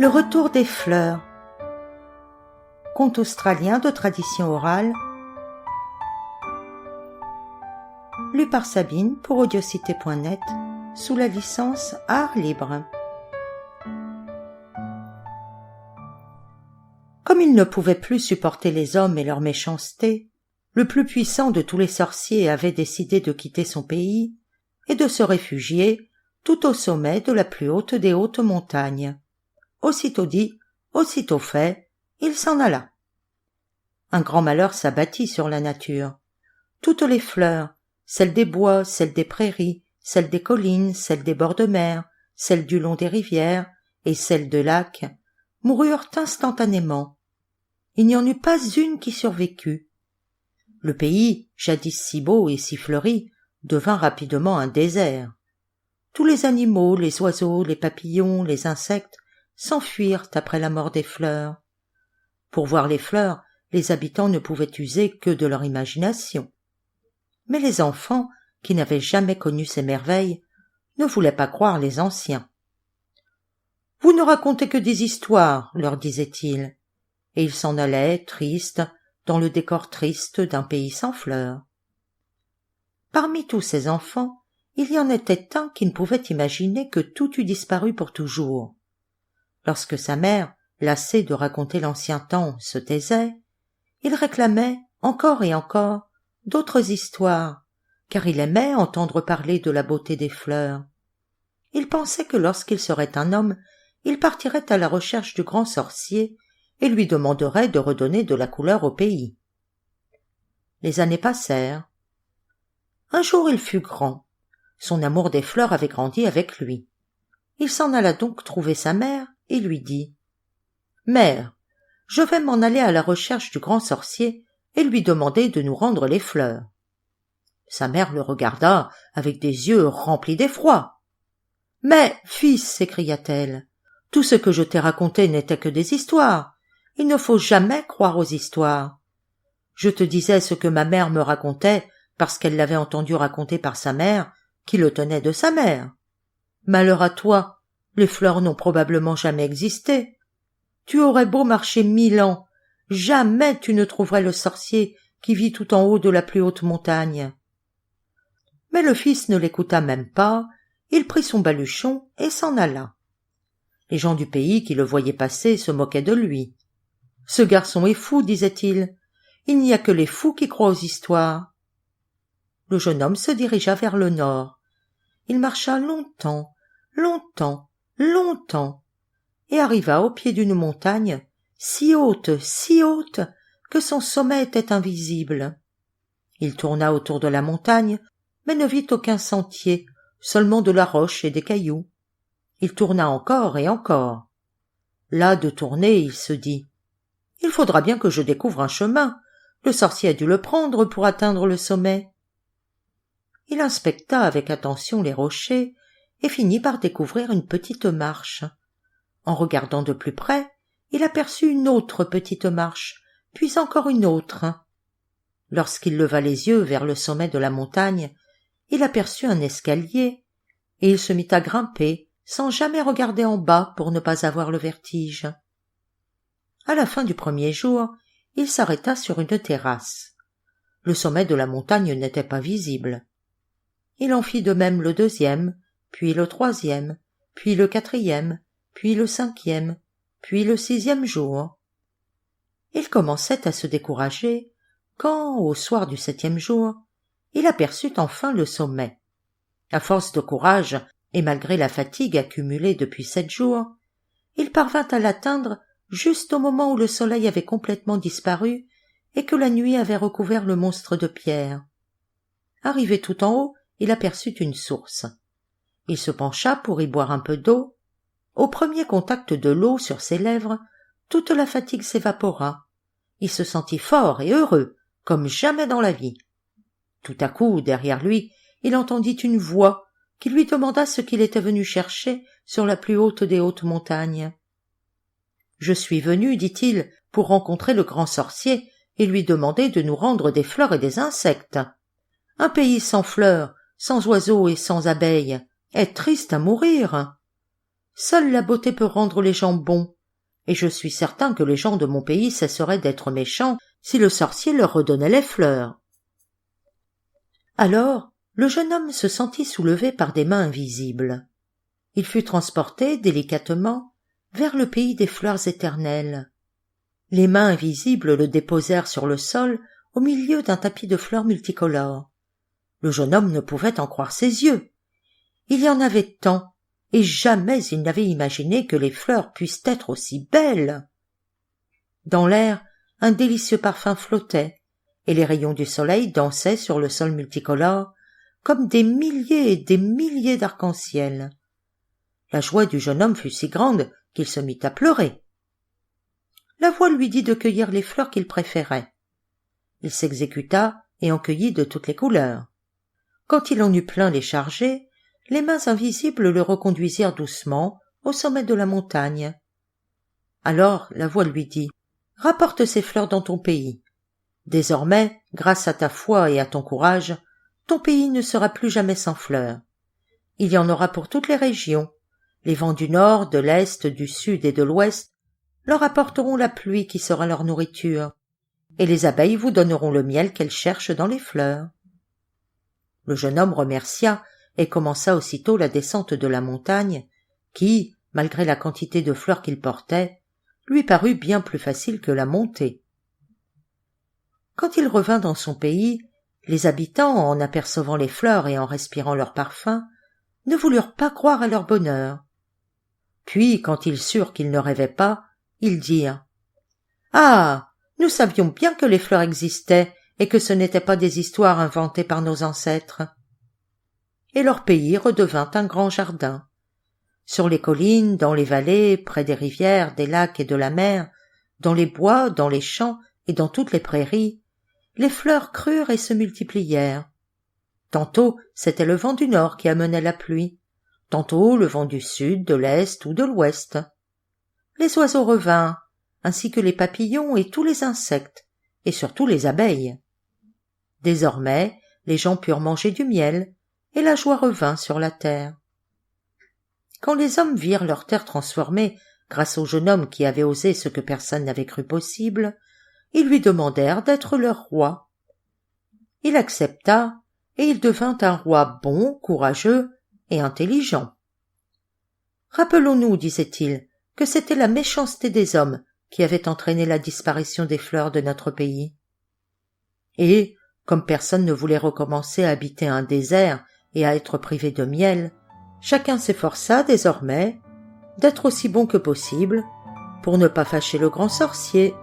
Le retour des fleurs. Conte australien de tradition orale, lu par Sabine pour audiocité.net sous la licence Art Libre. Comme il ne pouvait plus supporter les hommes et leur méchanceté, le plus puissant de tous les sorciers avait décidé de quitter son pays et de se réfugier tout au sommet de la plus haute des hautes montagnes. Aussitôt dit, aussitôt fait, il s'en alla. Un grand malheur s'abattit sur la nature. Toutes les fleurs, celles des bois, celles des prairies, celles des collines, celles des bords de mer, celles du long des rivières et celles de lacs, moururent instantanément. Il n'y en eut pas une qui survécut. Le pays, jadis si beau et si fleuri, devint rapidement un désert. Tous les animaux, les oiseaux, les papillons, les insectes s'enfuirent après la mort des fleurs. Pour voir les fleurs, les habitants ne pouvaient user que de leur imagination. Mais les enfants, qui n'avaient jamais connu ces merveilles, ne voulaient pas croire les anciens. « Vous ne racontez que des histoires, leur disait-il, et ils s'en allaient, tristes, dans le décor triste d'un pays sans fleurs. Parmi tous ces enfants, il y en était un qui ne pouvait imaginer que tout eût disparu pour toujours. Lorsque sa mère, lassée de raconter l'ancien temps, se taisait, il réclamait, encore et encore, d'autres histoires, car il aimait entendre parler de la beauté des fleurs. Il pensait que lorsqu'il serait un homme, il partirait à la recherche du grand sorcier et lui demanderait de redonner de la couleur au pays. Les années passèrent. Un jour il fut grand. Son amour des fleurs avait grandi avec lui. Il s'en alla donc trouver sa mère et lui dit « Mère, je vais m'en aller à la recherche du grand sorcier et lui demander de nous rendre les fleurs. » Sa mère le regarda avec des yeux remplis d'effroi. « Mais, fils, s'écria-t-elle, tout ce que je t'ai raconté n'était que des histoires. Il ne faut jamais croire aux histoires. Je te disais ce que ma mère me racontait parce qu'elle l'avait entendu raconter par sa mère, qui le tenait de sa mère. Malheur à toi, les fleurs n'ont probablement jamais existé. Tu aurais beau marcher 1000 ans, jamais tu ne trouverais le sorcier qui vit tout en haut de la plus haute montagne. » Mais le fils ne l'écouta même pas, il prit son baluchon et s'en alla. Les gens du pays qui le voyaient passer se moquaient de lui. « Ce garçon est fou, disait-il. Il n'y a que les fous qui croient aux histoires. » Le jeune homme se dirigea vers le nord. Il marcha longtemps, longtemps, longtemps, et arriva au pied d'une montagne si haute, que son sommet était invisible. Il tourna autour de la montagne, mais ne vit aucun sentier, seulement de la roche et des cailloux. Il tourna encore et encore. Las de tourner, il se dit « Il faudra bien que je découvre un chemin. Le sorcier a dû le prendre pour atteindre le sommet. » Il inspecta avec attention les rochers et finit par découvrir une petite marche. En regardant de plus près, il aperçut une autre petite marche, puis encore une autre. Lorsqu'il leva les yeux vers le sommet de la montagne, il aperçut un escalier, et il se mit à grimper sans jamais regarder en bas pour ne pas avoir le vertige. À la fin du premier jour, il s'arrêta sur une terrasse. Le sommet de la montagne n'était pas visible. Il en fit de même le deuxième, puis le troisième, puis le quatrième, puis le cinquième, puis le sixième jour. Il commençait à se décourager quand, au soir du septième jour, il aperçut enfin le sommet. À force de courage et malgré la fatigue accumulée depuis 7 jours, il parvint à l'atteindre juste au moment où le soleil avait complètement disparu et que la nuit avait recouvert le monstre de pierre. Arrivé tout en haut, il aperçut une source. Il se pencha pour y boire un peu d'eau. Au premier contact de l'eau sur ses lèvres, toute la fatigue s'évapora. Il se sentit fort et heureux, comme jamais dans la vie. Tout à coup, derrière lui, il entendit une voix qui lui demanda ce qu'il était venu chercher sur la plus haute des hautes montagnes. « Je suis venu, dit-il, pour rencontrer le grand sorcier et lui demander de nous rendre des fleurs et des insectes. Un pays sans fleurs, sans oiseaux et sans abeilles est triste à mourir. » seule la beauté peut rendre les gens bons, et je suis certain que les gens de mon pays cesseraient d'être méchants si le sorcier leur redonnait les fleurs. » Alors, le jeune homme se sentit soulevé par des mains invisibles. Il fut transporté délicatement vers le pays des fleurs éternelles. Les mains invisibles le déposèrent sur le sol au milieu d'un tapis de fleurs multicolores. Le jeune homme ne pouvait en croire ses yeux. Il y en avait tant, et jamais il n'avait imaginé que les fleurs puissent être aussi belles. Dans l'air, un délicieux parfum flottait, et les rayons du soleil dansaient sur le sol multicolore comme des milliers et des milliers d'arcs-en-ciel. La joie du jeune homme fut si grande qu'il se mit à pleurer. La voix lui dit de cueillir les fleurs qu'il préférait. Il s'exécuta et en cueillit de toutes les couleurs. Quand il en eut plein les chargés, les mains invisibles le reconduisirent doucement au sommet de la montagne. Alors la voix lui dit « Rapporte ces fleurs dans ton pays. Désormais, grâce à ta foi et à ton courage, ton pays ne sera plus jamais sans fleurs. Il y en aura pour toutes les régions. Les vents du nord, de l'est, du sud et de l'ouest leur apporteront la pluie qui sera leur nourriture, et les abeilles vous donneront le miel qu'elles cherchent dans les fleurs. » Le jeune homme remercia et commença aussitôt la descente de la montagne, qui, malgré la quantité de fleurs qu'il portait, lui parut bien plus facile que la montée. Quand il revint dans son pays, les habitants, en apercevant les fleurs et en respirant leur parfum, ne voulurent pas croire à leur bonheur. Puis, quand ils surent qu'ils ne rêvaient pas, ils dirent « Ah, nous savions bien que les fleurs existaient et que ce n'étaient pas des histoires inventées par nos ancêtres. » Et leur pays redevint un grand jardin. Sur les collines, dans les vallées, près des rivières, des lacs et de la mer, dans les bois, dans les champs et dans toutes les prairies, les fleurs crurent et se multiplièrent. Tantôt, c'était le vent du nord qui amenait la pluie, tantôt le vent du sud, de l'est ou de l'ouest. Les oiseaux revinrent, ainsi que les papillons et tous les insectes, et surtout les abeilles. Désormais, les gens purent manger du miel, et la joie revint sur la terre. Quand les hommes virent leur terre transformée grâce au jeune homme qui avait osé ce que personne n'avait cru possible, ils lui demandèrent d'être leur roi. Il accepta, et il devint un roi bon, courageux et intelligent. « Rappelons-nous, disait-il, que c'était la méchanceté des hommes qui avait entraîné la disparition des fleurs de notre pays. Et, comme personne ne voulait recommencer à habiter un désert et à être privé de miel, chacun s'efforça désormais d'être aussi bon que possible pour ne pas fâcher le grand sorcier.